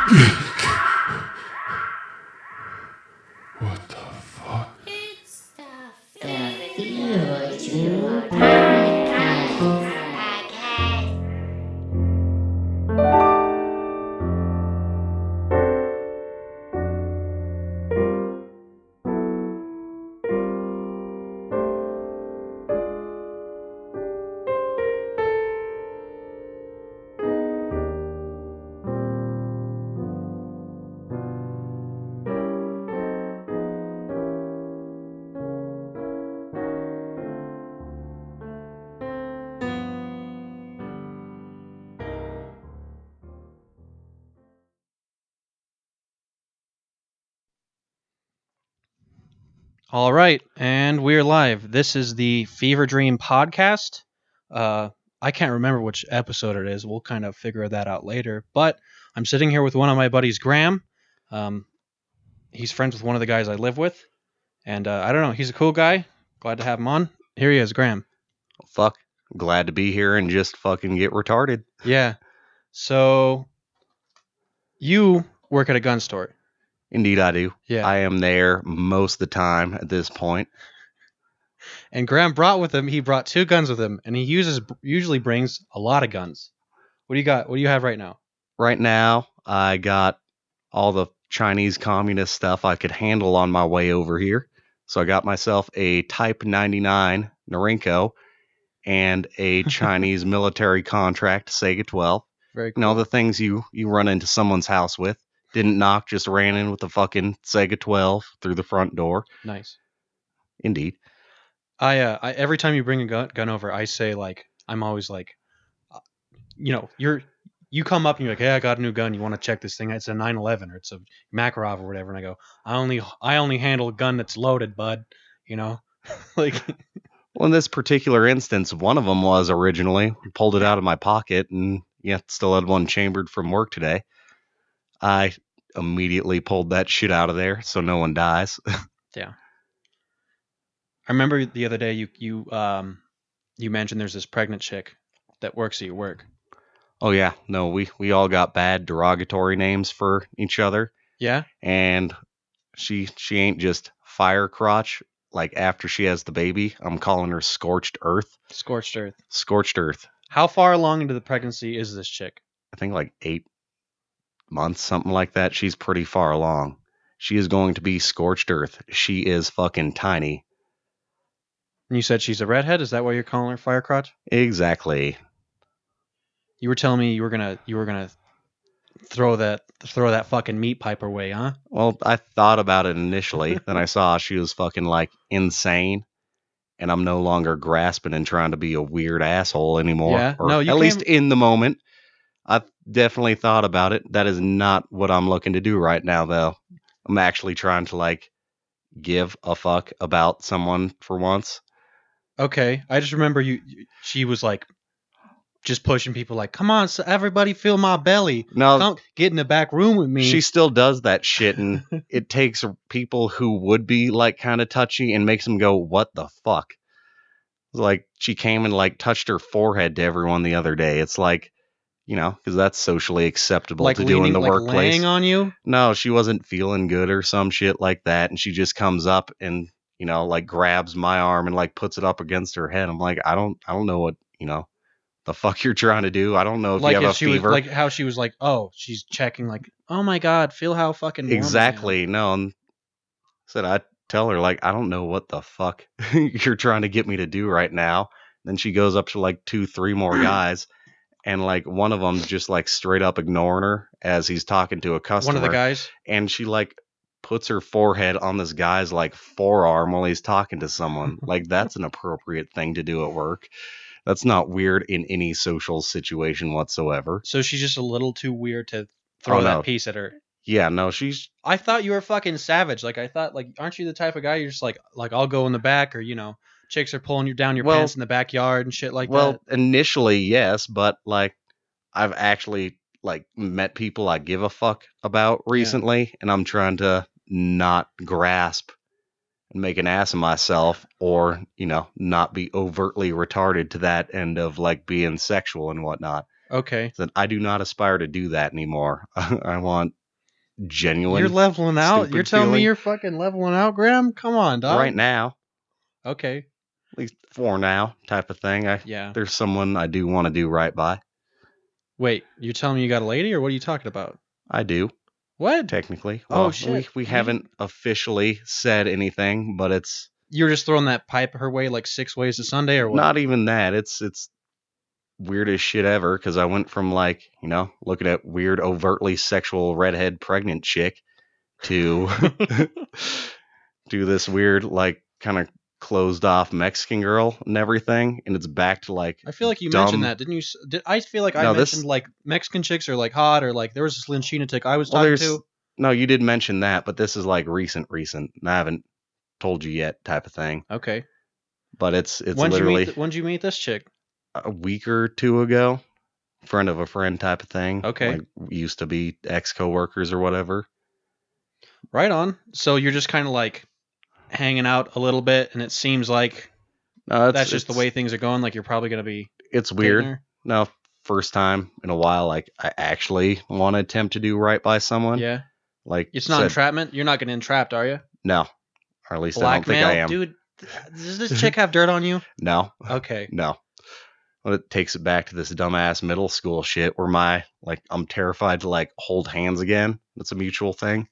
What the fuck? It's the Feel Podcast. All right, and we're live. This is the Fever Dream podcast. I can't remember which episode it is. We'll kind of figure that out later. But I'm sitting here with one of my buddies, Graham. He's friends with one of the guys I live with, and I don't know. He's a cool guy. Glad to have him on. Here he is, Graham. Fuck. Glad to be here and just fucking get retarded. Yeah. So you work at a gun store. Indeed, I do. Yeah. I am there most of the time at this point. And Graham brought with him. He brought 2 guns with him, and he usually brings a lot of guns. What do you got? What do you have right now? Right now, I got all the Chinese communist stuff I could handle on my way over here. So I got myself a Type 99 Norinco and a Chinese military contract Sega 12. Very cool. You know, the things you run into someone's house with. Didn't knock, just ran in with the fucking Sega 12 through the front door. Nice. Indeed. I every time you bring a gun over, I say like I'm always like, you come up and you're like, hey, I got a new gun. You want to check this thing? It's a 911 or it's a Makarov or whatever. And I go, I only handle a gun that's loaded, bud. You know, like. Well, in this particular instance, one of them was originally. Pulled it out of my pocket and still had one chambered from work today. I immediately pulled that shit out of there so no one dies. Yeah. I remember the other day you mentioned there's this pregnant chick that works at your work. Oh yeah, no, we all got bad derogatory names for each other. Yeah? And she ain't just fire crotch. Like after she has the baby, I'm calling her Scorched Earth. Scorched Earth. Scorched Earth. How far along into the pregnancy is this chick? I think like 8 months, something like that. She's pretty far along. She is going to be Scorched Earth. She is fucking tiny. And you said she's a redhead? Is that why you're calling her fire crotch? Exactly. You were telling me you were gonna throw that fucking meat pipe her way, huh? Well, I thought about it initially. Then I saw she was fucking like insane. And I'm no longer grasping and trying to be a weird asshole anymore. Yeah. Or No, you at came... least in the moment. I've definitely thought about it. That is not what I'm looking to do right now, though. I'm actually trying to like give a fuck about someone for once. Okay. I just remember she was like just pushing people like, come on, so everybody feel my belly. No, come get in the back room with me. She still does that shit, and it takes people who would be like kind of touchy and makes them go, what the fuck? Like she came and like touched her forehead to everyone the other day. It's like, because that's socially acceptable like to do in the like workplace. Laying on you? No, she wasn't feeling good or some shit like that, and she just comes up and like grabs my arm and like puts it up against her head. I'm like, I don't know what the fuck you're trying to do. I don't know if like you have if a she fever. Was, like how she was like, oh, she's checking like, oh my god, feel how fucking warm Exactly. No, and said I tell her like, I don't know what the fuck you're trying to get me to do right now. Then she goes up to like 2-3 more guys, and like one of them's just like straight up ignoring her as he's talking to a customer. One of the guys, and she like puts her forehead on this guy's like forearm while he's talking to someone. Like that's an appropriate thing to do at work. That's not weird in any social situation whatsoever. So she's just a little too weird to throw that piece at her. Yeah, no, she's... I thought you were fucking savage. Like, I thought, like, aren't you the type of guy you're just like I'll go in the back, or, chicks are pulling you down your pants in the backyard and shit like that? Well, initially, yes, but, like, I've actually, like, met people I give a fuck about recently, and I'm trying to not grasp and make an ass of myself, or, not be overtly retarded to that end of, like, being sexual and whatnot. Okay. So I do not aspire to do that anymore. I want genuine. You're leveling out. stupid You're telling me feeling. you're fucking leveling out, Graham? Come on, dog. Right now, Okay. at least for now, type of thing. Yeah. There's someone I do want to do right by. Wait, you telling me you got a lady, or what are you talking about? I do, What? technically. Oh, Well, shit. we You- haven't officially said anything, but it's You were just throwing that pipe her way like 6 ways to Sunday, or what? not even that. It's weirdest shit ever because I went from like, looking at weird, overtly sexual redhead pregnant chick to to this weird, like, kind of closed off Mexican girl and everything, and it's back to like I feel like you dumb. mentioned that, didn't you? I feel like I No, mentioned like Mexican chicks are like hot, or like there was this Linchina chick I was Well, talking there's to. no, you did mention that, but this is like recent, and I haven't told you yet, type of thing. Okay. But it's When'd literally when'd you meet this chick? a week or two ago. Friend of a friend type of thing. Okay. Like, we used to be ex-coworkers or whatever. Right on. So you're just kind of like hanging out a little bit, and it seems like No, that's just the way things are going. Like you're probably gonna be it's dating weird. her. No, first time in a while, like, I actually want to attempt to do right by someone. Yeah. Like, It's not entrapment. You're not getting entrapped, are you? No, or at least I don't think Blackmail, I am. dude. Does this chick have dirt on you? No, Okay. no. Well, it takes it back to this dumbass middle school shit where I'm terrified to like hold hands again. That's a mutual thing.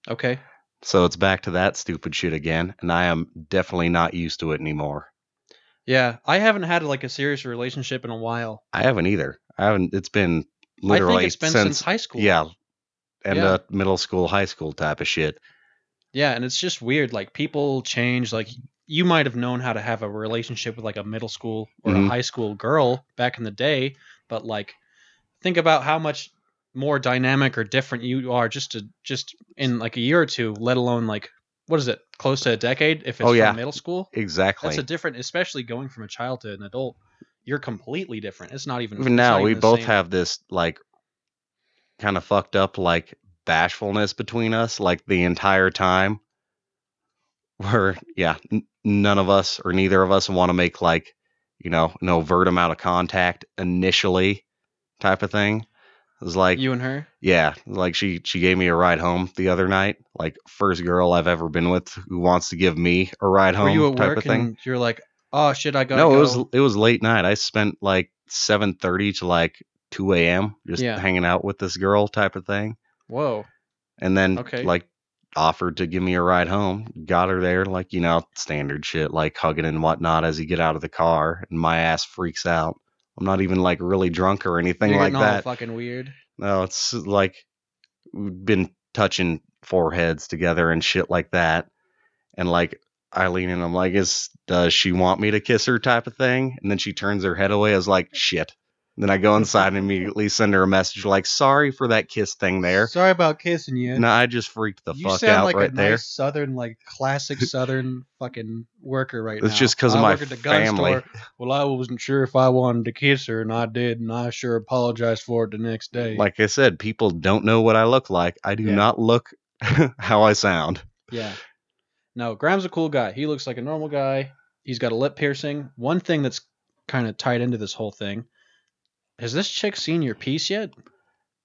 Okay. So it's back to that stupid shit again, and I am definitely not used to it anymore. Yeah, I haven't had like a serious relationship in a while. I haven't either. It's been I literally think it's been since high school. Yeah, and Yeah. Middle school, high school type of shit. Yeah, and it's just weird. Like people change. Like you might have known how to have a relationship with like a middle school or a Mhm. high school girl back in the day, but like think about how much more dynamic or different you are just in like a year or two, let alone like what is it, close to a decade if it's Oh, yeah. from middle school. Exactly. That's a different, especially going from a child to an adult. You're completely different. It's not even. Even it's now, not we even the both same. have this like kind of fucked up like bashfulness between us, like the entire time. Where none of us or neither of us want to make like an overt amount of contact initially, type of thing. It was like, You and her. yeah, like she gave me a ride home the other night. Like, first girl I've ever been with who wants to give me a ride home. Were you at type work of thing. and you're like, oh shit, I gotta No, go. it was late night. I spent like 7:30 to like 2 a.m. just Yeah. hanging out with this girl, type of thing. Whoa. And then Okay. like offered to give me a ride home. Got her there, like, standard shit, like hugging and whatnot as you get out of the car, and my ass freaks out. I'm not even like really drunk or anything You're like getting all that. fucking weird. No, it's like we've been touching foreheads together and shit like that. And like Eileen, and I'm like, does she want me to kiss her, type of thing? And then she turns her head away. I was like, shit. And then I go inside and immediately send her a message like, sorry for that kiss thing there. Sorry about kissing you. No, I just freaked the You fuck sound out like right a there. nice southern, like classic southern fucking worker right now. It's just 'cause of I my work at the gun family. store. Well, I wasn't sure if I wanted to kiss her, and I did, and I sure apologized for it the next day. Like I said, people don't know what I look like. I do Yeah. not look how I sound. Yeah. No, Graham's a cool guy. He looks like a normal guy. He's got a lip piercing. One thing that's kind of tied into this whole thing. Has this chick seen your piece yet?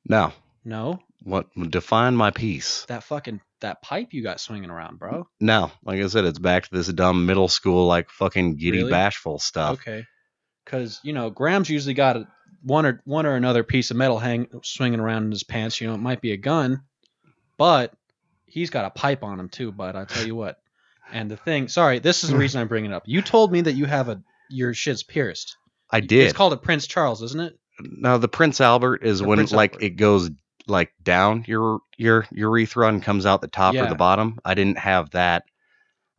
No. No? What define my piece? That pipe you got swinging around, bro. No. Like I said, it's back to this dumb middle school, like, fucking giddy Really? bashful stuff. Okay. Because, Graham's usually got one or another piece of metal swinging around in his pants. It might be a gun, but he's got a pipe on him too, bud. I tell you what. And the thing, sorry, this is the reason I'm bringing it up. You told me that you have your shit's pierced. I did. It's called a Prince Charles, isn't it? No, the Prince Albert is The when Prince like Albert. it goes like down your urethra and comes out the top or Yeah. the bottom. I didn't have that.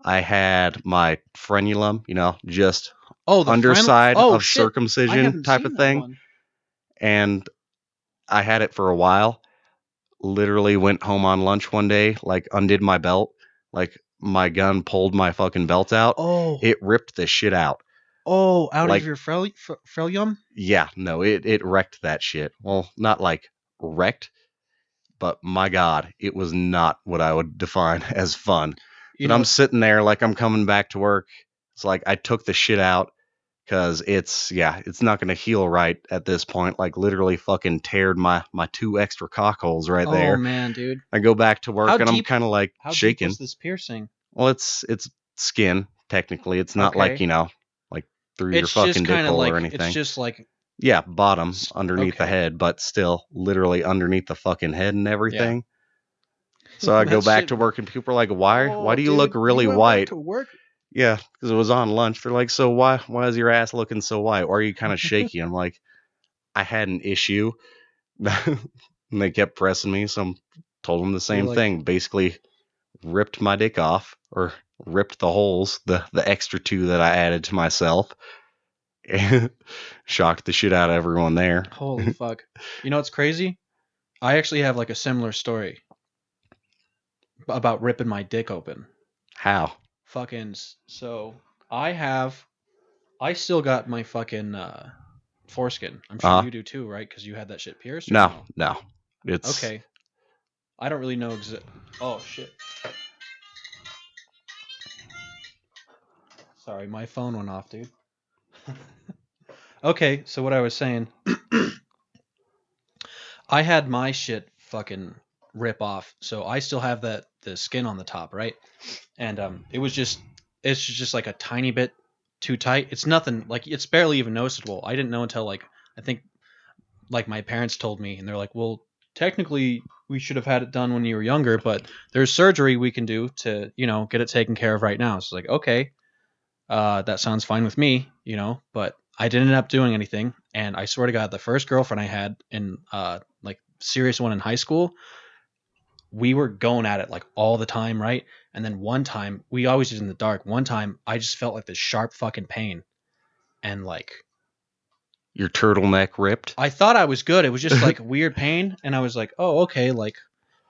I had my frenulum, just Oh, the underside oh, of shit. I circumcision haven't type seen of that thing. one. And I had it for a while. Literally went home on lunch one day, like undid my belt, like my gun pulled my fucking belt out. Oh, It ripped the shit out. out like- of your frenulum? Yeah, no, it wrecked that shit. Well, not like wrecked, but my God, it was not what I would define as fun. But I'm sitting there like I'm coming back to work. It's like I took the shit out, Because it's not going to heal right at this point. Like literally fucking teared my 2 extra cock holes right Oh there. man, dude. I go back to work How and I'm deep- kind of like How deep shaking. was this piercing? Well, it's skin technically. It's not like Okay. like through your It's just fucking dick kind of hole like or anything. it's just like Yeah, bottom underneath the okay. head, but still literally underneath the fucking head and everything. So I go That back shit- to work and people are like, why do you dude, look really you went back white? to work? Yeah, because it was on lunch. They're like, so why is your ass looking so white? Or are you kind of shaky? I'm like, I had an issue. And they kept pressing me, so I told them the same like- thing. Basically ripped my dick off, or ripped the holes, the extra 2 that I added to myself. And shocked the shit out of everyone there. Holy fuck. You know what's crazy? I actually have like a similar story about ripping my dick open. How? Fucking so I still got my fucking foreskin. I'm sure Uh-huh. you do too, right? Because you had that shit pierced. Or No. It's Okay. I don't really know Oh shit. Sorry, my phone went off, dude. Okay, so what I was saying, I had my shit fucking rip off, so I still have the skin on the top, right? And it's just like a tiny bit too tight. It's nothing like it's barely even noticeable. I didn't know until like I think like my parents told me, and they're like, well, technically we should have had it done when you were younger, but there's surgery we can do to get it taken care of right now. So it's like okay, that sounds fine with me, but I didn't end up doing anything. And I swear to God, the first girlfriend I had in like serious one in high school, we were going at it like all the time, right? And then one time, we always did in the dark. One time, I just felt like this sharp fucking pain, and like your turtleneck ripped. I thought I was good. It was just like weird pain, and I was like, oh okay, like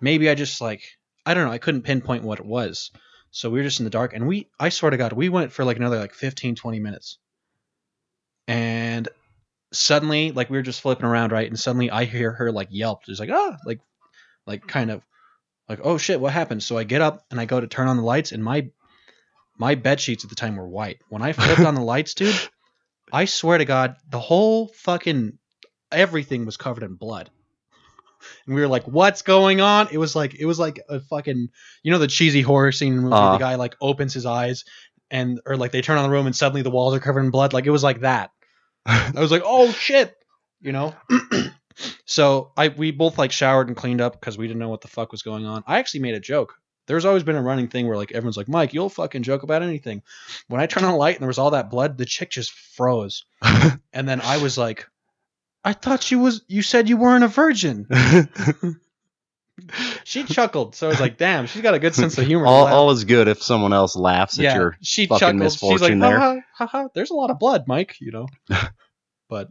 maybe I just like I don't know. I couldn't pinpoint what it was. So we were just in the dark, and I swear to God, we went for like another like 15, 20 minutes. And suddenly, like we were just flipping around, right? And suddenly I hear her like yelp. It's like, like kind of like, oh shit, what happened? So I get up and I go to turn on the lights, and my bed sheets at the time were white. When I flipped on the lights, dude, I swear to God, the whole fucking everything was covered in blood. And we were like, what's going on? It was like a fucking the cheesy horror scene movie. The guy like opens his eyes or like they turn on the room and suddenly the walls are covered in blood. Like it was like that. I was like, oh shit, So we both like showered and cleaned up because we didn't know what the fuck was going on. I actually made a joke. There's always been a running thing where like everyone's like, Mike, you'll fucking joke about anything. When I turned on the light and there was all that blood, the chick just froze. And then I was like, I thought you said you weren't a virgin. She chuckled, so I was like, damn, she's got a good sense of humor. all is good if someone else laughs at your she fucking chuckled. misfortune She's like, there. ha ha ha, there's a lot of blood, Mike, But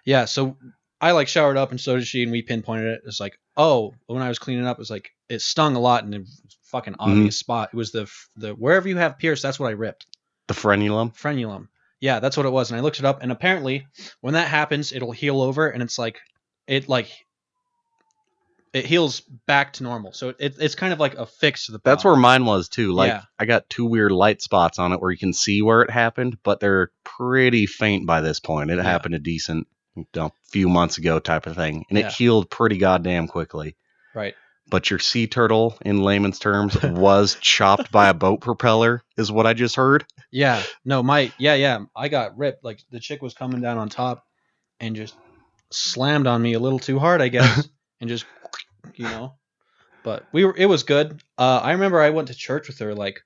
yeah, so I like showered up and so did she, and we pinpointed it. It's like, oh, when I was cleaning up, it was like it stung a lot and it was a fucking obvious spot. It was the wherever you have pierced, that's what I ripped. The frenulum. Frenulum. Yeah, that's what it was. And I looked it up, and apparently when that happens, it'll heal over, and it's like it heals back to normal. So it's kind of like a fix to the problem. That's where mine was too. Like Yeah. I got 2 weird light spots on it where you can see where it happened, but they're pretty faint by this point. It happened a decent few months ago type of thing. And it healed pretty goddamn quickly. Right. But your sea turtle, in layman's terms, was chopped by a boat propeller, is what I just heard. Yeah. No, I got ripped. Like the chick was coming down on top and just slammed on me a little too hard, I guess, and just But it was good. I remember I went to church with her like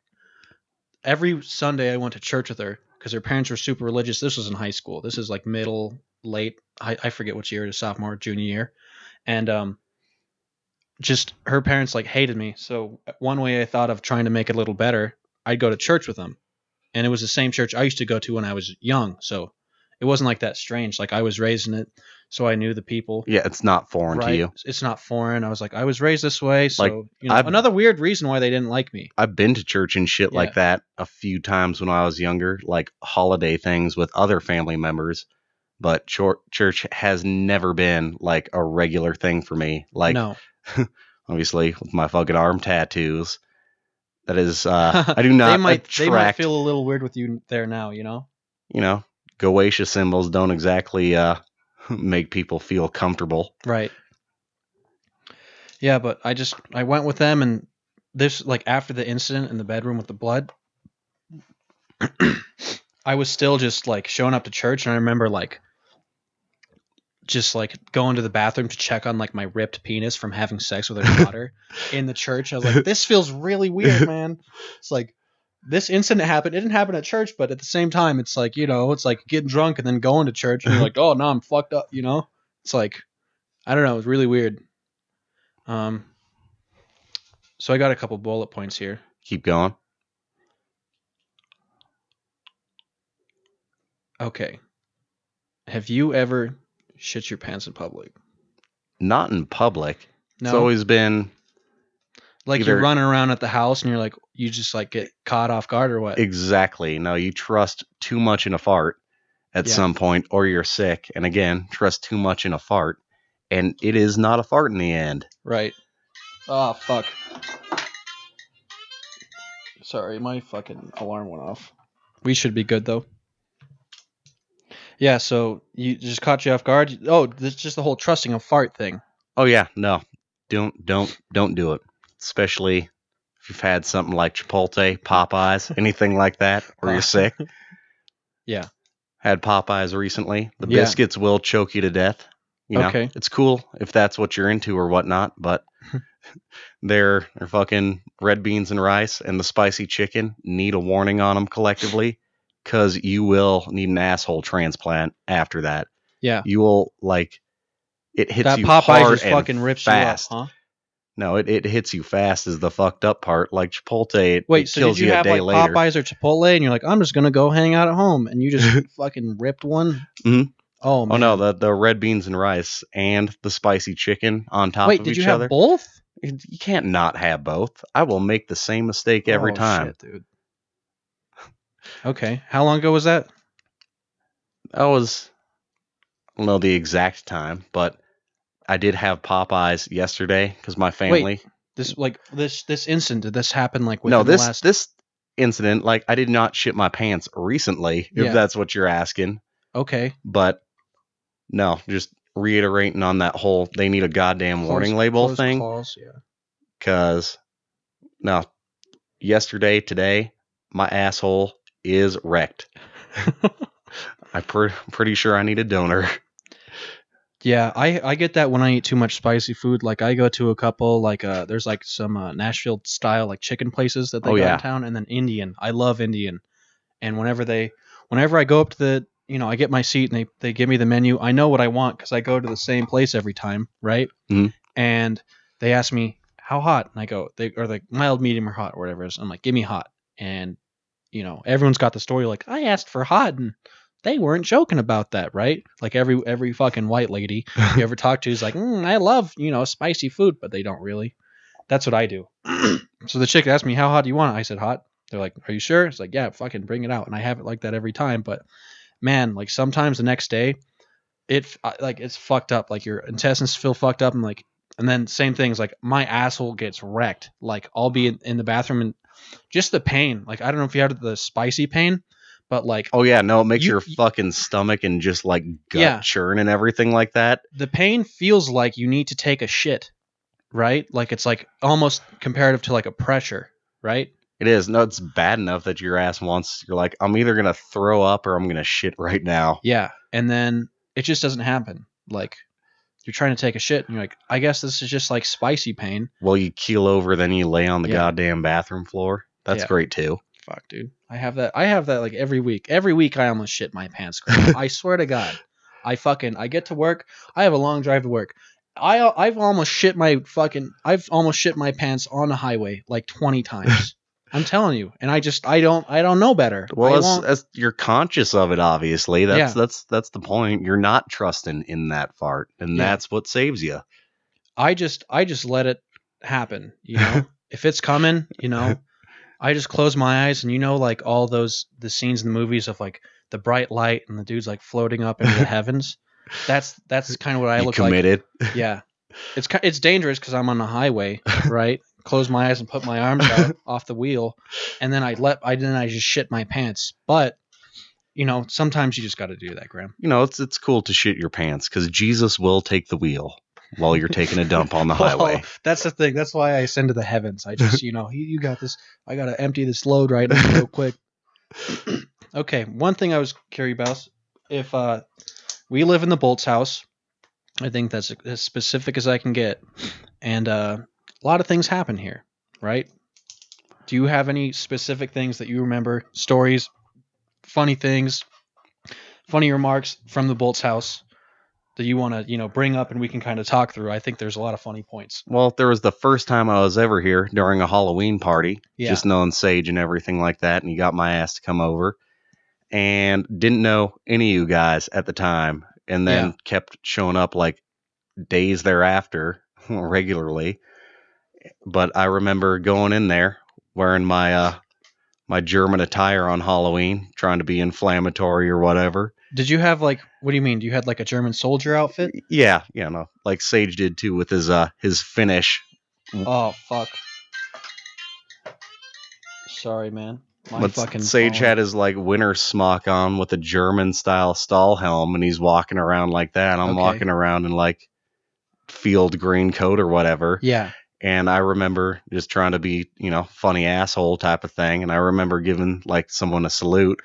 every Sunday. I went to church with her because her parents were super religious. This was in high school. This is like middle, late. I forget which year it is, sophomore, junior year, and just her parents like hated me. So one way I thought of trying to make it a little better, I'd go to church with them. And it was the same church I used to go to when I was young. So it wasn't like that strange. Like I was raised in it, so I knew the people. Yeah, it's not foreign to you. It's not foreign. I was like, I was raised this way. So, like, another weird reason why they didn't like me. I've been to church and shit like that a few times when I was younger, like holiday things with other family members. But church has never been like a regular thing for me. Like, no. Obviously, with my fucking arm tattoos, That is, I do not they might attract, feel a little weird with you there now, you know? Goetia symbols don't exactly make people feel comfortable. Right. Yeah, but I went with them, and this, like, after the incident in the bedroom with the blood, I was still just like showing up to church, and I remember like just like going to the bathroom to check on like my ripped penis from having sex with her daughter in the church. I was like, this feels really weird, man. It's like this incident happened. It didn't happen at church, but at the same time, it's like, it's like getting drunk and then going to church, and you're like, oh, now I'm fucked up, It's like, I don't know, it's really weird. So I got a couple bullet points here. Keep going. Okay. Have you ever shit your pants in public? Not in public. No. It's always been like either- you're running around at the house and you're like, you just like get caught off guard or what? exactly. No, you trust too much in a fart at Yeah. some point, or you're sick. And again, trust too much in a fart, and it is not a fart in the end. Right. Oh, fuck. Sorry, my fucking alarm went off. We should be good, though. Yeah, so you just caught you off guard. Oh, this is just the whole trusting a fart thing. Oh yeah, no, don't do it. Especially if you've had something like Chipotle, Popeyes, anything like that, or you're sick. Yeah. Had Popeyes recently. The Yeah. biscuits will choke you to death. Okay. It's cool if that's what you're into or whatnot, but they're fucking red beans and rice and the spicy chicken need a warning on them collectively, because you will need an asshole transplant after that. Yeah. You will, like, it hits That you Popeyes hard just and fucking rips fast. you up, huh? No, it hits you fast is the fucked up part. Like Chipotle, Wait, it so kills did you a have day like later. Popeyes or Chipotle and you're like, I'm just going to go hang out at home, and you just fucking ripped one? Mhm. Oh, man. Oh no, the red beans and rice and the spicy chicken on top Wait, of did each you have other. both? You can't not have both. I will make the same mistake every time. Shit, dude. Okay. How long ago was that? I don't know the exact time, but I did have Popeyes yesterday because my family. This incident, did this happen like within No, the last... this incident, like, I did not shit my pants recently, Yeah. if that's what you're asking. Okay. But no, just reiterating on that whole they need a goddamn warning label Close thing. calls, yeah. Because no, today, my asshole is wrecked. I'm pretty sure I need a donor. Yeah, I get that when I eat too much spicy food. Like, I go to a couple, like, there's like some Nashville style like chicken places that they got in town, and then Indian. I love Indian. And whenever I go up to the, I get my seat and they give me the menu, I know what I want because I go to the same place every time, right? Mhm. And they ask me, how hot? And I go, or like mild, medium, or hot, or whatever it is. I'm like, give me hot. And, everyone's got the story like, I asked for hot, and they weren't joking about that, right? Like every fucking white lady you ever talk to is like, I love, spicy food, but they don't really. That's what I do. So the chick asked me, how hot do you want it? I said hot. They're like, are you sure? It's like, yeah, fucking bring it out. And I have it like that every time. But man, like sometimes the next day, it's fucked up. Like your intestines feel fucked up, and then same things. Like my asshole gets wrecked. Like I'll be in the bathroom and just the pain. Like I don't know if you had the spicy pain, but like, Oh yeah, no, it makes your fucking stomach and just like gut churn and everything like that. The pain feels like you need to take a shit, right? Like it's like almost comparative to like a pressure, right? It is. No, it's bad enough that your ass wants, you're like, I'm either going to throw up or I'm going to shit right now. Yeah. And then it just doesn't happen. Like you're trying to take a shit and you're like, I guess this is just like spicy pain. Well, you keel over, then you lay on the goddamn bathroom floor. That's great too. Fuck, dude. I have that like every week. Every week I almost shit my pants. I swear to God. I get to work. I have a long drive to work. I've almost shit my pants on the highway like 20 times. I'm telling you, and I don't know better. Well, as you're conscious of it, obviously. That's the point. You're not trusting in that fart, and that's what saves you. I just let it happen. If it's coming, I just close my eyes, and like all the scenes in the movies of like the bright light and the dude's like floating up into the heavens. That's kind of what I look committed. like. Yeah. It's dangerous because I'm on the highway, right? close my eyes and put my arms out off the wheel, and then I just shit my pants. But sometimes you just got to do that, Graham. It's cool to shit your pants because Jesus will take the wheel while you're taking a dump on the highway. That's the thing. That's why I ascend to the heavens. I just, you got this. I got to empty this load right now real quick. Okay, one thing I was curious about, if we live in the Bolts house, I think that's as specific as I can get, and a lot of things happen here, right? Do you have any specific things that you remember, stories, funny things, funny remarks from the Bolts house that you want to, bring up and we can kind of talk through? I think there's a lot of funny points. Well, there was the first time I was ever here during a Halloween party, Yeah. just knowing Sage and everything like that, and he got my ass to come over, and didn't know any of you guys at the time, and then kept showing up like days thereafter regularly. But I remember going in there wearing my my German attire on Halloween, trying to be inflammatory or whatever. Did you have what do you mean? You had like a German soldier outfit? Yeah, no, like Sage did too with his Finnish. Oh fuck! Sorry, man. But Sage had his like winter smock on with a German style stall helm, and he's walking around like that. I'm walking around in like field green coat or whatever. Yeah. And I remember just trying to be, funny asshole type of thing. And I remember giving like someone a salute,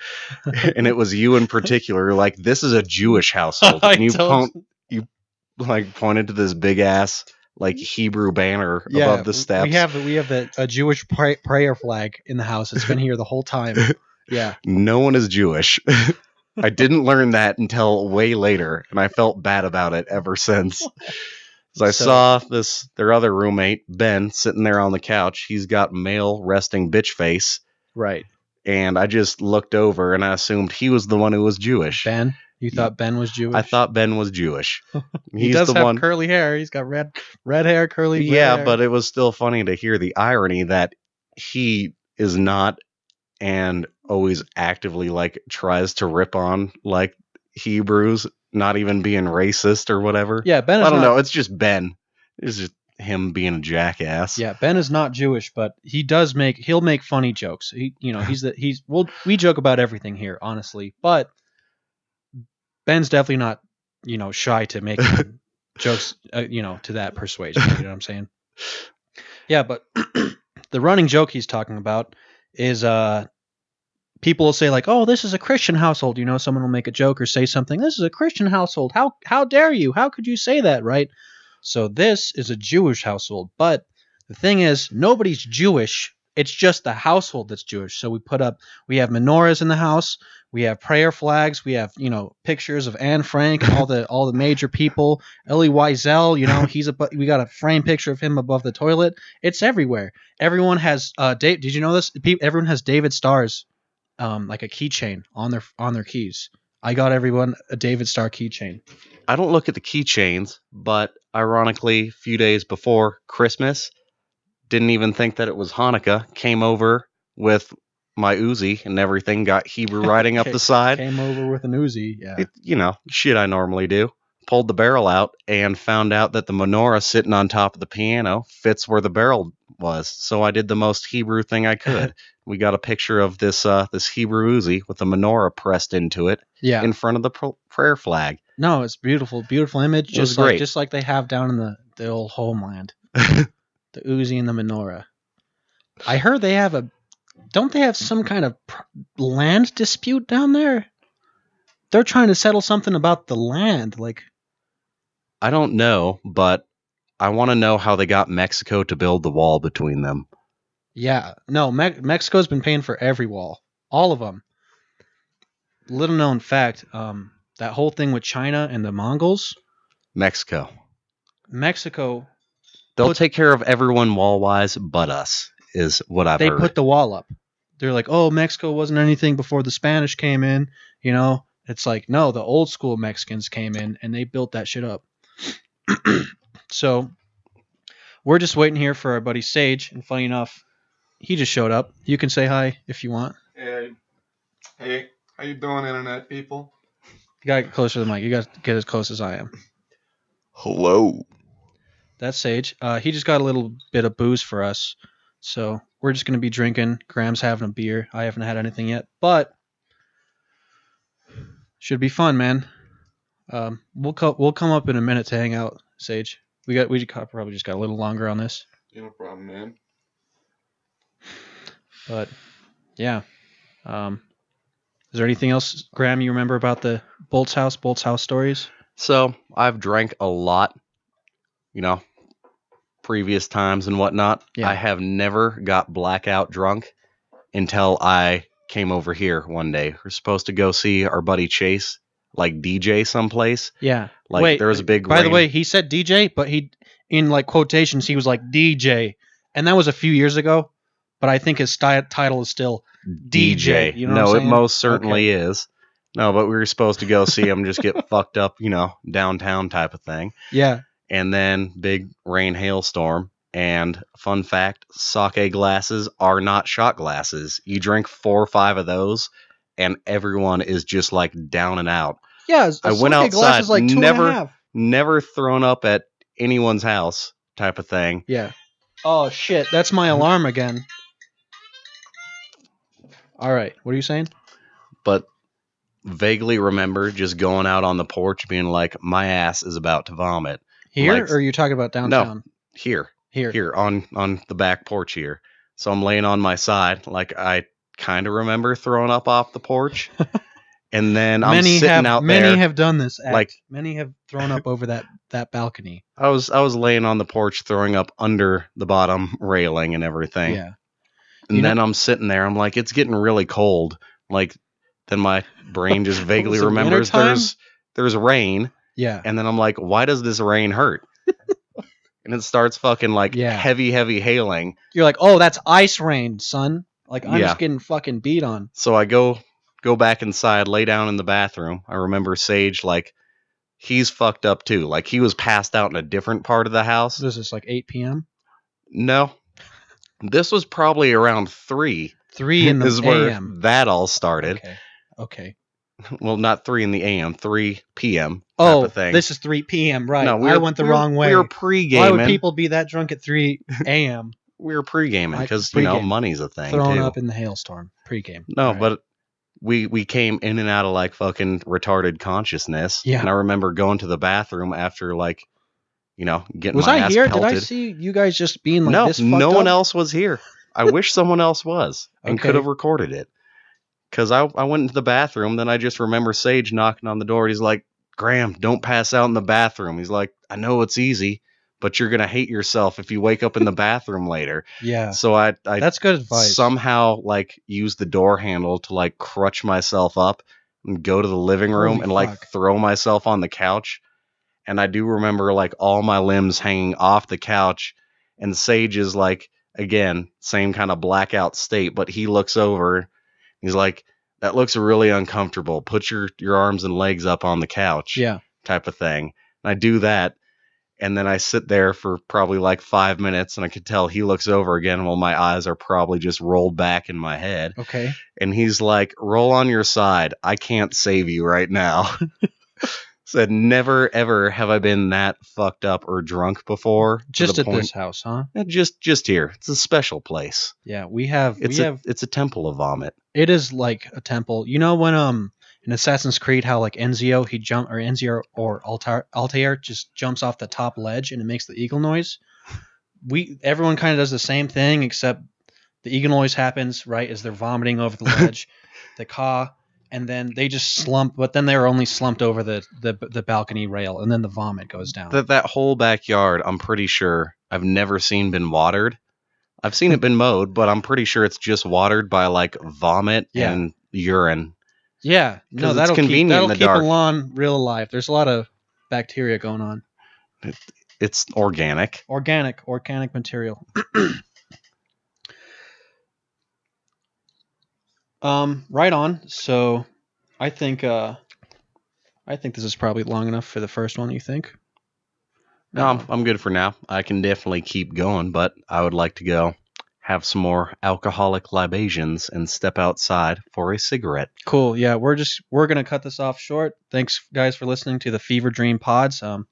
and it was you in particular. Like, this is a Jewish household, and you like pointed to this big ass like Hebrew banner above the steps. We have a Jewish prayer flag in the house. It's been here the whole time. Yeah. No one is Jewish. I didn't learn that until way later, and I felt bad about it ever since. So I saw their other roommate, Ben, sitting there on the couch. He's got male resting bitch face. Right. And I just looked over and I assumed he was the one who was Jewish. Ben? You thought Ben was Jewish? I thought Ben was Jewish. He does have curly hair. He's got red hair, curly hair. But it was still funny to hear the irony that he is not and always actively like tries to rip on like Hebrews, not even being racist or whatever. Yeah, Ben is I don't know. It's just Ben. It's just him being a jackass. Yeah, Ben is not Jewish, but he'll make funny jokes. We joke about everything here, honestly, but Ben's definitely not, shy to make jokes, to that persuasion. You know what I'm saying? Yeah, but the running joke he's talking about is people will say like, "Oh, this is a Christian household." Someone will make a joke or say something. This is a Christian household. How dare you? How could you say that, right? So this is a Jewish household. But the thing is, nobody's Jewish. It's just the household that's Jewish. So we have menorahs in the house. We have prayer flags. We have, pictures of Anne Frank and all the major people. Elie Wiesel, we got a framed picture of him above the toilet. It's everywhere. Everyone has Did you know this? Everyone has David Stars, like a keychain on their keys. I got everyone a David Star keychain. I don't look at the keychains, but ironically, a few days before Christmas, didn't even think that it was Hanukkah, came over with my Uzi and everything, got Hebrew writing up the side. Came over with an Uzi, yeah. Shit I normally do. Pulled the barrel out and found out that the menorah sitting on top of the piano fits where the barrel was. So I did the most Hebrew thing I could. We got a picture of this Hebrew Uzi with a menorah pressed into it in front of the prayer flag. No, it's beautiful, beautiful image. Just like they have down in the old homeland. The Uzi and the menorah. I heard don't they have some kind of land dispute down there? They're trying to settle something about the land. I don't know, but I want to know how they got Mexico to build the wall between them. Yeah, no, Mexico's been paying for every wall, all of them. Little known fact, that whole thing with China and the Mongols. Mexico. They'll take care of everyone wall-wise but us, is what I've heard. They put the wall up. They're like, oh, Mexico wasn't anything before the Spanish came in. It's like, no, the old school Mexicans came in and they built that shit up. So we're just waiting here for our buddy Sage. And funny enough, he just showed up. You can say hi if you want. Hey, how you doing, internet people? You gotta get closer to the mic. You gotta get as close as I am. Hello. That's Sage. He just got a little bit of booze for us, so we're just gonna be drinking. Graham's having a beer. I haven't had anything yet, but should be fun, man. We'll come up in a minute to hang out, Sage. We probably just got a little longer on this, No problem, man. but yeah. Is there anything else, Graham, you remember about the Bolt's house stories? So I've drank a lot, you know, previous times and whatnot. Yeah. I have never got blackout drunk until I came over here one day. We're supposed to go see our buddy Chase, like DJ someplace. Yeah. Like Wait, there was a big by the rain- way, he said DJ, but he in like quotations he was like DJ, and that was a few years ago. But I think his title is still DJ. You know no, what I'm it saying? most certainly is. No, but we were supposed to go see him just get fucked up, downtown type of thing. Yeah. And then big rain hailstorm. And fun fact, sake glasses are not shot glasses. You drink 4 or 5 of those, and everyone is just like down and out. Yeah. I went sake glass outside, is like 2.5. never thrown up at anyone's house type of thing. Yeah. Oh shit! That's my alarm again. All right. What are you saying? But vaguely remember just going out on the porch being like, my ass is about to vomit. Here, Like- or are you talking about downtown? Here Here. on the back porch here. So I'm laying on my side, like I kind of remember throwing up off the porch. And then I'm sitting out there. Many have done this. like- Many have thrown up over that balcony. I was laying on the porch throwing up under the bottom railing and everything. Yeah. And You then I'm sitting there, I'm like, it's getting really cold. Like then my brain just vaguely Was it remembers wintertime? there's rain. Yeah. And then I'm like, why does this rain hurt? And it starts fucking like Yeah. heavy hailing. You're like, oh, that's ice rain, son. Like I'm Yeah. just getting fucking beat on. So I go back inside, lay down in the bathroom. I remember Sage, like, he's fucked up too. Like he was passed out in a different part of the house. This is like 8 p.m. No. This was probably around 3. 3 in the is where a.m. that all started. Okay. Well, not 3 in the a.m., 3 p.m. type Oh, of thing. this is 3 p.m. Right. No, I went the wrong way. We were pre-gaming. Why would people be that drunk at 3 a.m. We were pre-gaming because, Pre-game. money's a thing, throwing too. up in the hailstorm? Pre-game. No, All right. but we came in and out of, like, fucking retarded consciousness. Yeah. And I remember going to the bathroom after, like, getting Was my I ass here? pelted. Did I see you guys just being like No, this? Fucked no one up? else was here. I wish someone else was and Okay. could have recorded it. Because I went into the bathroom, then I just remember Sage knocking on the door. He's like, Graham, don't pass out in the bathroom. He's like, I know it's easy, but you're going to hate yourself if you wake up in the bathroom later. Yeah. So I That's good advice. somehow, like, use the door handle to, like, crutch myself up and go to the living room Holy and, like, fuck. throw myself on the couch. And I do remember, like, all my limbs hanging off the couch. And Sage is, like, again, same kind of blackout state, but he looks over. He's like, that looks really uncomfortable. Put your arms and legs up on the couch. Yeah. Type of thing. And I do that. And then I sit there for probably like 5 minutes, and I could tell he looks over again while my eyes are probably just rolled back in my head. Okay. And he's like, roll on your side. I can't save you right now. Said, never, ever have I been that fucked up or drunk before. to Just the at point- this house, huh? Just here. It's a special place. Yeah, we have. It's a temple of vomit. It is like a temple. You know when in Assassin's Creed how like Enzio or Altair just jumps off the top ledge and it makes the eagle noise. Everyone kind of does the same thing except the eagle noise happens right as they're vomiting over the ledge, the caw, and then they just slump. But then they're only slumped over the balcony rail, and then the vomit goes down. That whole backyard, I'm pretty sure I've never seen been watered. I've seen it been mowed, but I'm pretty sure it's just watered by like vomit Yeah. and urine. Yeah, 'Cause no, it's that'll convenient in the keep a dark. lawn real alive. There's a lot of bacteria going on. It's organic. Organic material. Right on. So, I think this is probably long enough for the first one. You think? No, I'm good for now. I can definitely keep going, but I would like to go have some more alcoholic libations and step outside for a cigarette. Cool. Yeah, we're gonna cut this off short. Thanks, guys, for listening to the Fever Dream Pods. Gonna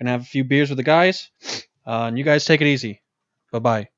have a few beers with the guys. And you guys take it easy. Bye bye.